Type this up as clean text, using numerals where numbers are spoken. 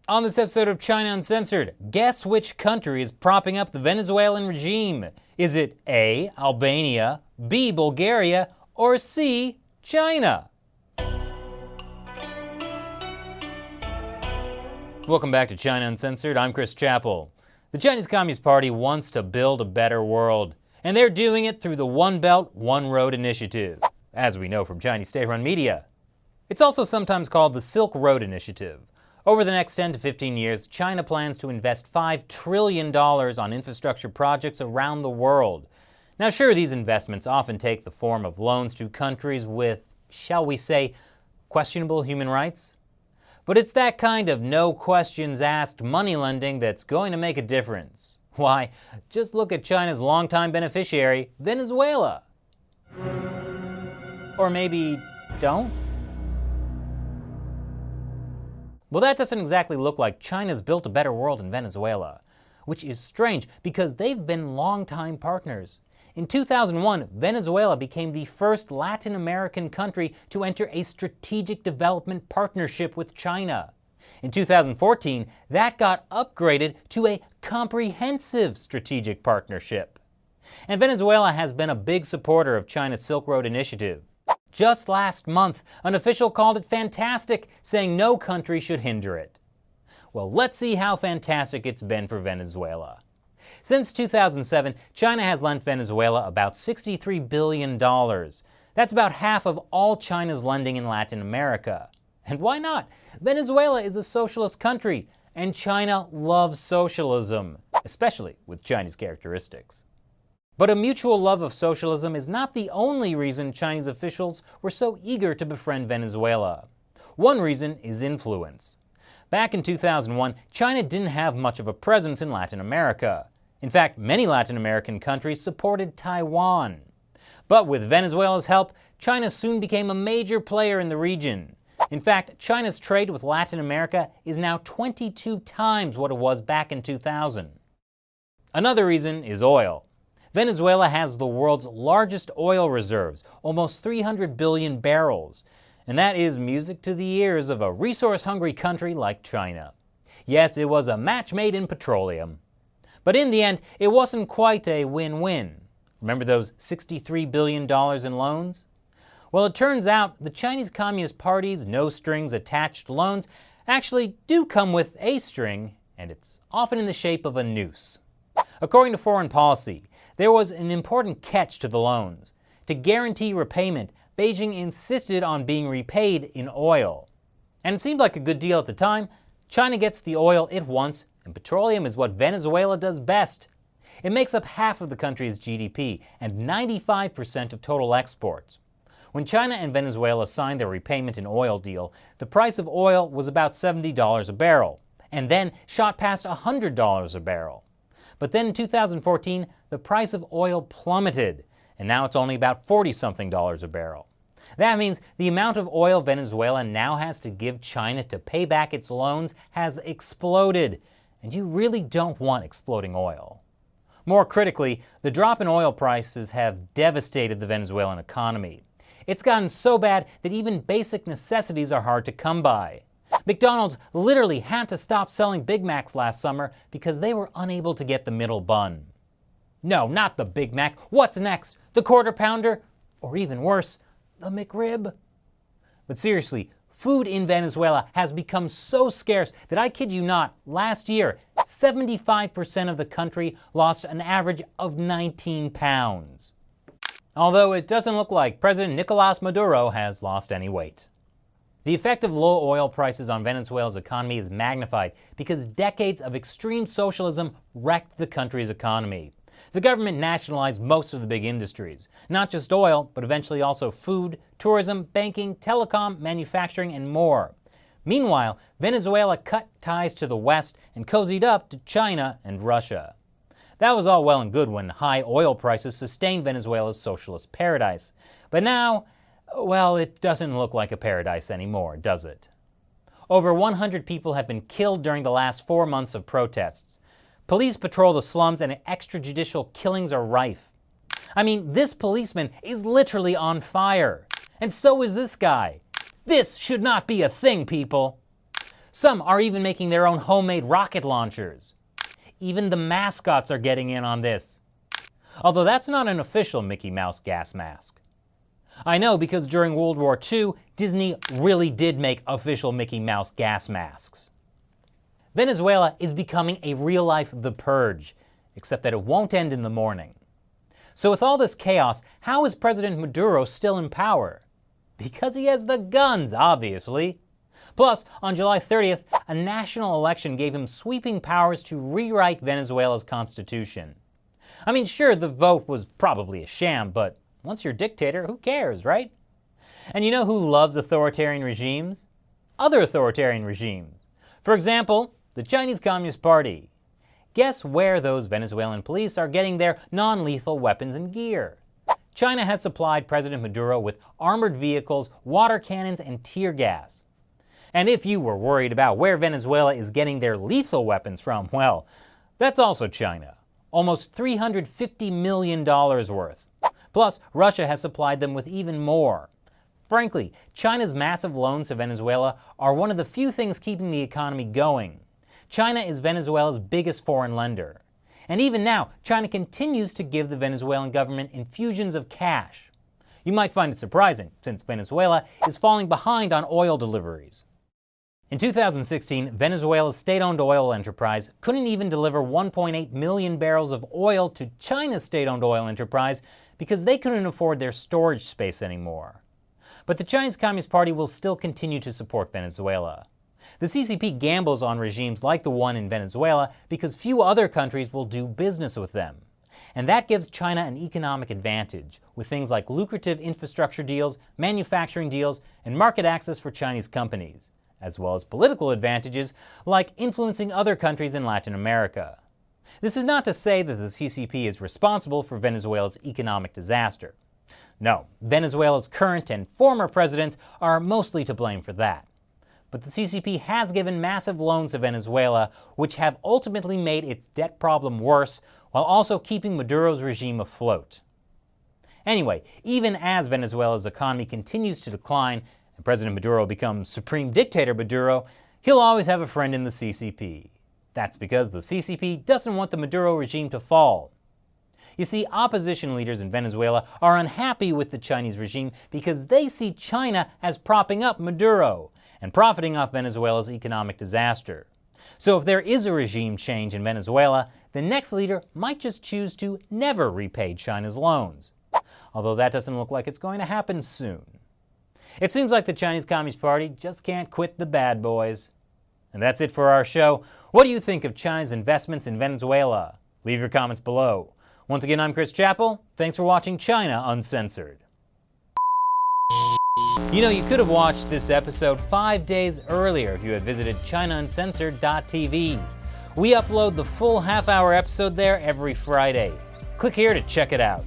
On this episode of China Uncensored, guess which country is propping up the Venezuelan regime? Is it A, Albania, B, Bulgaria, or C, China? Welcome back to China Uncensored. I'm Chris Chappell. The Chinese Communist Party wants to build a better world, and they're doing it through the One Belt, One Road initiative, as we know from Chinese state-run media. It's also sometimes called the Silk Road Initiative. Over the next 10 to 15 years, China plans to invest $5 trillion on infrastructure projects around the world. Now sure, these investments often take the form of loans to countries with, shall we say, questionable human rights. But it's that kind of no questions asked money lending that's going to make a difference. Why, just look at China's longtime beneficiary, Venezuela. Or maybe don't? Well, that doesn't exactly look like China's built a better world in Venezuela, which is strange because they've been longtime partners. In 2001, Venezuela became the first Latin American country to enter a strategic development partnership with China. In 2014, that got upgraded to a comprehensive strategic partnership. And Venezuela has been a big supporter of China's Silk Road Initiative. Just last month, an official called it fantastic, saying no country should hinder it. Well, let's see how fantastic it's been for Venezuela. Since 2007, China has lent Venezuela about $63 billion. That's about half of all China's lending in Latin America. And why not? Venezuela is a socialist country, and China loves socialism, especially with Chinese characteristics. But a mutual love of socialism is not the only reason Chinese officials were so eager to befriend Venezuela. One reason is influence. Back in 2001, China didn't have much of a presence in Latin America. In fact, many Latin American countries supported Taiwan. But with Venezuela's help, China soon became a major player in the region. In fact, China's trade with Latin America is now 22 times what it was back in 2000. Another reason is oil. Venezuela has the world's largest oil reserves, almost 300 billion barrels. And that is music to the ears of a resource-hungry country like China. Yes, it was a match made in petroleum. But in the end, it wasn't quite a win-win. Remember those $63 billion in loans? Well, it turns out the Chinese Communist Party's no-strings-attached loans actually do come with a string, and it's often in the shape of a noose. According to foreign policy, there was an important catch to the loans. To guarantee repayment, Beijing insisted on being repaid in oil. And it seemed like a good deal at the time. China gets the oil it wants, and petroleum is what Venezuela does best. It makes up half of the country's GDP and 95% of total exports. When China and Venezuela signed their repayment in oil deal, the price of oil was about $70 a barrel, and then shot past $100 a barrel. But then in 2014, the price of oil plummeted, and now it's only about $40-something a barrel. That means the amount of oil Venezuela now has to give China to pay back its loans has exploded, and you really don't want exploding oil. More critically, the drop in oil prices have devastated the Venezuelan economy. It's gotten so bad that even basic necessities are hard to come by. McDonald's literally had to stop selling Big Macs last summer because they were unable to get the middle bun. No, not the Big Mac. What's next? The Quarter Pounder? Or even worse, the McRib? But seriously, food in Venezuela has become so scarce that I kid you not, last year, 75% of the country lost an average of 19 pounds. Although it doesn't look like President Nicolás Maduro has lost any weight. The effect of low oil prices on Venezuela's economy is magnified because decades of extreme socialism wrecked the country's economy. The government nationalized most of the big industries, not just oil, but eventually also food, tourism, banking, telecom, manufacturing, and more. Meanwhile, Venezuela cut ties to the West and cozied up to China and Russia. That was all well and good when high oil prices sustained Venezuela's socialist paradise. But now, well, it doesn't look like a paradise anymore, does it? Over 100 people have been killed during the last 4 months of protests. Police patrol the slums and extrajudicial killings are rife. I mean, this policeman is literally on fire. And so is this guy. This should not be a thing, people. Some are even making their own homemade rocket launchers. Even the mascots are getting in on this. Although that's not an official Mickey Mouse gas mask. I know, because during World War II, Disney really did make official Mickey Mouse gas masks. Venezuela is becoming a real-life The Purge, except that it won't end in the morning. So with all this chaos, how is President Maduro still in power? Because he has the guns, obviously. Plus, on July 30th, a national election gave him sweeping powers to rewrite Venezuela's constitution. I mean, sure, the vote was probably a sham, but once you're dictator, who cares, right? And you know who loves authoritarian regimes? Other authoritarian regimes. For example, the Chinese Communist Party. Guess where those Venezuelan police are getting their non-lethal weapons and gear? China has supplied President Maduro with armored vehicles, water cannons, and tear gas. And if you were worried about where Venezuela is getting their lethal weapons from, well, that's also China. Almost $350 million worth. Plus, Russia has supplied them with even more. Frankly, China's massive loans to Venezuela are one of the few things keeping the economy going. China is Venezuela's biggest foreign lender. And even now, China continues to give the Venezuelan government infusions of cash. You might find it surprising, since Venezuela is falling behind on oil deliveries. In 2016, Venezuela's state-owned oil enterprise couldn't even deliver 1.8 million barrels of oil to China's state-owned oil enterprise because they couldn't afford their storage space anymore. But the Chinese Communist Party will still continue to support Venezuela. The CCP gambles on regimes like the one in Venezuela because few other countries will do business with them. And that gives China an economic advantage, with things like lucrative infrastructure deals, manufacturing deals, and market access for Chinese companies, as well as political advantages like influencing other countries in Latin America. This is not to say that the CCP is responsible for Venezuela's economic disaster. No, Venezuela's current and former presidents are mostly to blame for that. But the CCP has given massive loans to Venezuela, which have ultimately made its debt problem worse, while also keeping Maduro's regime afloat. Anyway, even as Venezuela's economy continues to decline, and President Maduro becomes Supreme Dictator Maduro, he'll always have a friend in the CCP. That's because the CCP doesn't want the Maduro regime to fall. You see, opposition leaders in Venezuela are unhappy with the Chinese regime because they see China as propping up Maduro and profiting off Venezuela's economic disaster. So if there is a regime change in Venezuela, the next leader might just choose to never repay China's loans. Although that doesn't look like it's going to happen soon. It seems like the Chinese Communist Party just can't quit the bad boys. And that's it for our show. What do you think of China's investments in Venezuela? Leave your comments below. Once again, I'm Chris Chappell. Thanks for watching China Uncensored. You know, you could have watched this episode 5 days earlier if you had visited ChinaUncensored.tv. We upload the full half-hour episode there every Friday. Click here to check it out.